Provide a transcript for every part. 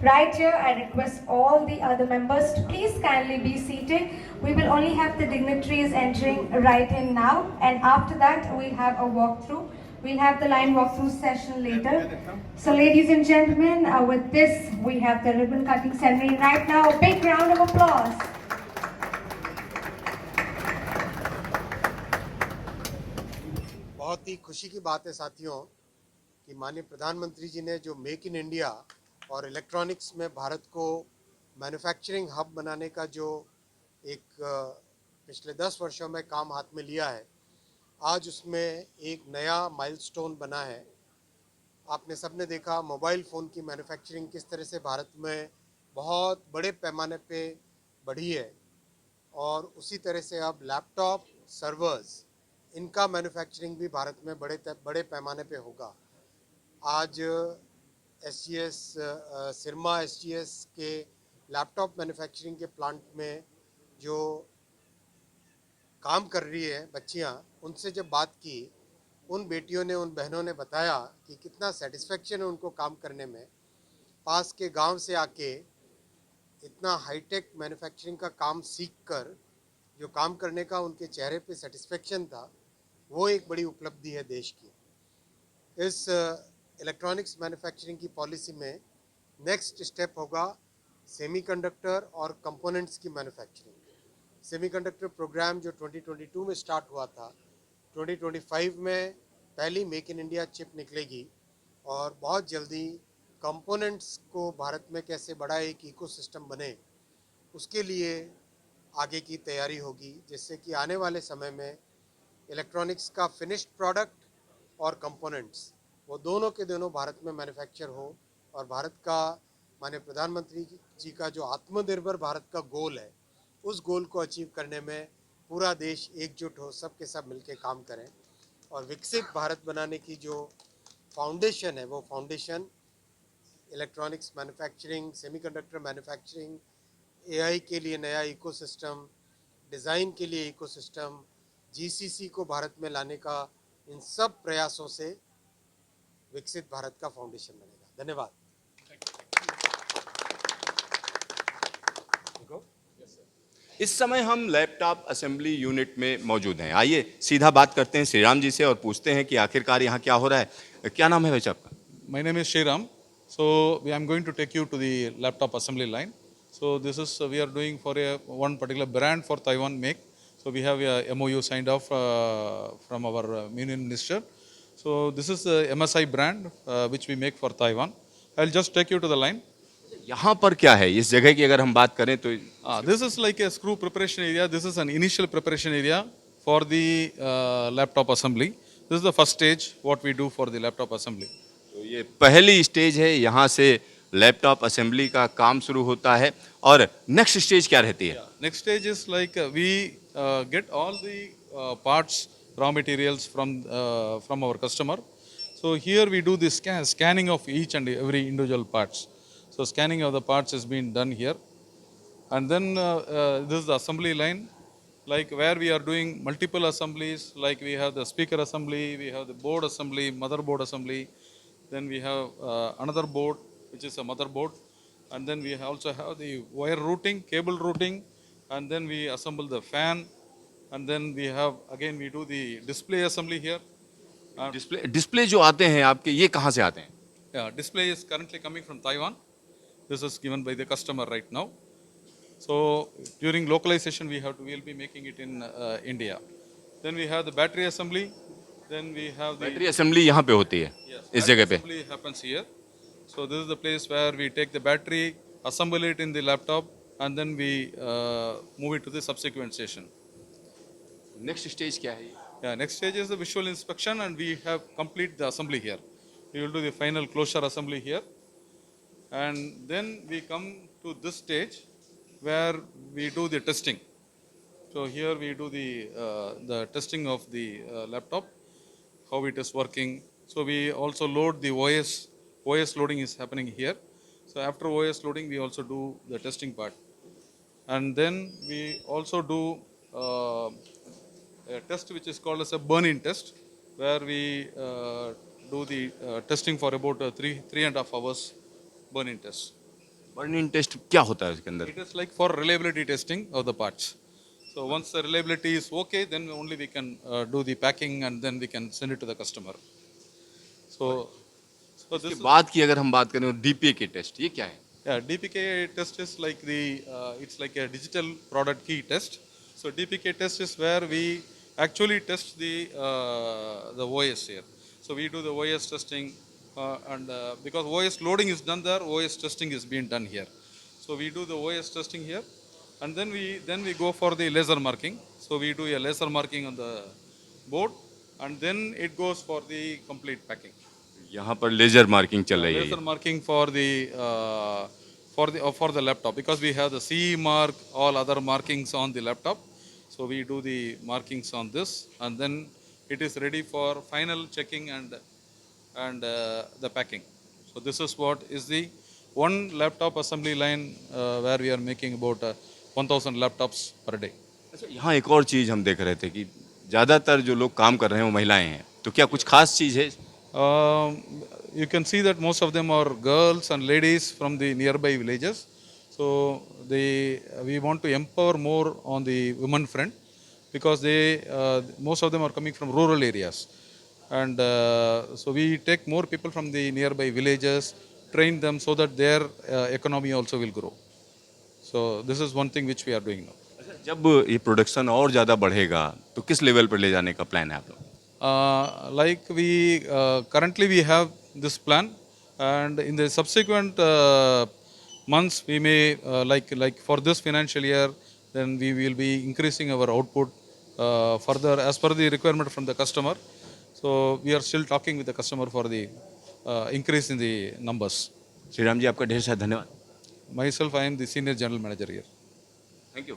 Right here, I request all the other members to please kindly be seated. We will only have the dignitaries entering right in now, and after that, we'll have a walkthrough. We'll have the line walkthrough session later. So, ladies and gentlemen, with this, we have the ribbon cutting ceremony right now. A big round of applause. बहुत ही खुशी की बात है साथियों कि माननीय प्रधानमंत्री जी ने जो मेक इन इंडिया और इलेक्ट्रॉनिक्स में भारत को मैन्युफैक्चरिंग हब बनाने का जो एक पिछले 10 वर्षों में काम हाथ में लिया है, आज उसमें एक नया माइलस्टोन बना है। आपने सबने देखा मोबाइल फ़ोन की मैन्युफैक्चरिंग किस तरह से भारत में बहुत बड़े पैमाने पे बढ़ी है, और उसी तरह से अब लैपटॉप, सर्वर्स, इनका मैन्युफैक्चरिंग भी भारत में बड़े पैमाने पे होगा। आज SGS सिरमा SGS के लैपटॉप मैन्युफैक्चरिंग के प्लांट में जो काम कर रही है बच्चियां, उनसे जब बात की, उन बेटियों ने, उन बहनों ने बताया कि कितना सेटिस्फेक्शन है उनको काम करने में। पास के गांव से आके इतना हाईटेक मैन्युफैक्चरिंग का काम सीख कर जो काम करने का उनके चेहरे पे सेटिस्फेक्शन था, वो एक बड़ी उपलब्धि है देश की। इस इलेक्ट्रॉनिक्स मैन्युफैक्चरिंग की पॉलिसी में नेक्स्ट स्टेप होगा सेमीकंडक्टर और कंपोनेंट्स की मैन्युफैक्चरिंग। सेमीकंडक्टर प्रोग्राम जो 2022 में स्टार्ट हुआ था, 2025 में पहली मेक इन इंडिया चिप निकलेगी, और बहुत जल्दी कंपोनेंट्स को भारत में कैसे बड़ा एक इकोसिस्टम बने, उसके लिए आगे की तैयारी होगी, जिससे कि आने वाले समय में इलेक्ट्रॉनिक्स का फिनिश्ड प्रोडक्ट और कंपोनेंट्स, वो दोनों के दोनों भारत में मैन्युफैक्चर हो, और भारत का, माननीय प्रधानमंत्री जी का जो आत्मनिर्भर भारत का गोल है, उस गोल को अचीव करने में पूरा देश एकजुट हो, सब के सब मिलकर काम करें, और विकसित भारत बनाने की जो फाउंडेशन है, वो foundation electronics manufacturing, semiconductor manufacturing, AI के लिए नया इकोसिस्टम, डिज़ाइन के लिए इकोसिस्टम, GCC को भारत में लाने का, इन सब प्रयासों से विकसित भारत का फाउंडेशन बनेगा। धन्यवाद। इस समय हम लैपटॉप असेंबली यूनिट में मौजूद हैं। आइए सीधा बात करते हैं श्रीराम जी से और पूछते हैं कि आखिरकार यहाँ क्या हो रहा है। क्या नाम है भाई साहब का? My name is Shriram. So I am going to take you to the laptop assembly line. So this is we are doing for one particular brand for Taiwan make. So we have a MOU signed off from our Union Minister. So this is the MSI brand which we make for Taiwan. I'll just take you to the line. यहाँ पर क्या है इस जगह की अगर हम बात करें तो? This is like a screw preparation area. This is an initial preparation area for the laptop assembly. This is the first stage what we do for the laptop assembly. तो ये पहली स्टेज है, यहाँ से लैपटॉप असेंबली का काम शुरू होता है। और नेक्स्ट स्टेज क्या रहती है? Next stage is like we get all the parts, raw materials from our customer. So here we do the scanning of each and every individual parts. So scanning of the parts is being done here, and then this is the assembly line, like where we are doing multiple assemblies. Like we have the speaker assembly, we have the board assembly, motherboard assembly. Then we have another board which is a motherboard, and then we also have the wire routing, cable routing, and then we assemble the fan, and then we have again we do the display assembly here. Display जो आते हैं आपके, ये कहाँ से आते हैं? Yeah, display is currently coming from Taiwan. This is given by the customer right now. So during localization we will be making it in India. Then we have the battery assembly. Then we have the battery assembly यहाँ पे होती है, yes, इस battery जगह पे? assembly happens here. So this is the place where we take the battery, assemble it in the laptop, and then we move it to the subsequent station. Next stage क्या है? Yeah, next stage is the visual inspection, and we have complete the assembly here. We will do the final closure assembly here, and then we come to this stage where we do the testing. So here we do the testing of the laptop, how it is working. So we also load the OS. OS loading is happening here. So after OS loading, we also do the testing part, and then we also do a test which is called as a burn-in test, where we do the testing for about 3.5 hours burn-in test. Burning test क्या होता है इसके अंदर? It is like for reliability testing of the parts. So once the reliability is okay, then only we can do the packing and then we can send it to the customer. So, so this इसके is, बाद की अगर हम बात करें DPA के test, ये क्या है? yeah, DPK test is like it's like a digital product key test. So DPK test is where we actually test the OS here. So we do the OS testing and because OS loading is done there, OS testing is being done here. So we do the OS testing here, and then we go for the laser marking. So we do a laser marking on the board, and then it goes for the complete packing. यहाँ पर laser marking चल रही है Laser ये। marking for the laptop because we have the CE mark, all other markings on the laptop. So we do the markings on this, and then it is ready for final checking and the packing. So this is what is the one laptop assembly line where we are making about 1,000 laptops per day. अच्छा, यहाँ एक और चीज़ हम देख रहे थे कि ज़्यादातर जो लोग काम कर रहे हैं वो महिलाएं हैं, तो क्या कुछ खास चीज़ है? You can see that most of them are girls and ladies from the nearby villages. So we want to empower more on the women front because most of them are coming from rural areas, and so we take more people from the nearby villages, train them so that their economy also will grow. So this is one thing which we are doing now. अच्छा, जब ये production और ज़्यादा बढ़ेगा तो किस level पर ले जाने का प्लान है आप लोग? Like we currently we have this plan, and in the subsequent months we may like for this financial year, then we will be increasing our output further as per the requirement from the customer. So we are still talking with the customer for the increase in the numbers. Shriram ji, आपका ढेर सारा धन्यवाद। Myself, I am the senior general manager here. Thank you.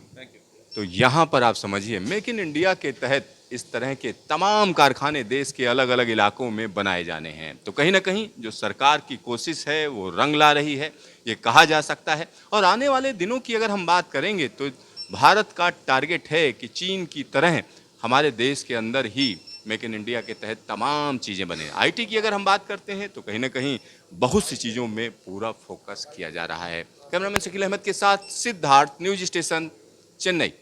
तो यहाँ पर आप समझिए, make in India के तहत इस तरह के तमाम कारखाने देश के अलग अलग इलाकों में बनाए जाने हैं। तो कहीं ना कहीं जो सरकार की कोशिश है वो रंग ला रही है, ये कहा जा सकता है। और आने वाले दिनों की अगर हम बात करेंगे तो भारत का टारगेट है कि चीन की तरह हमारे देश के अंदर ही मेक इन इंडिया के तहत तमाम चीज़ें बने। आईटी की अगर हम बात करते हैं तो कहीं ना कहीं बहुत सी चीज़ों में पूरा फोकस किया जा रहा है। कैमरामैन शकील अहमद के साथ सिद्धार्थ, न्यूज स्टेशन, चेन्नई।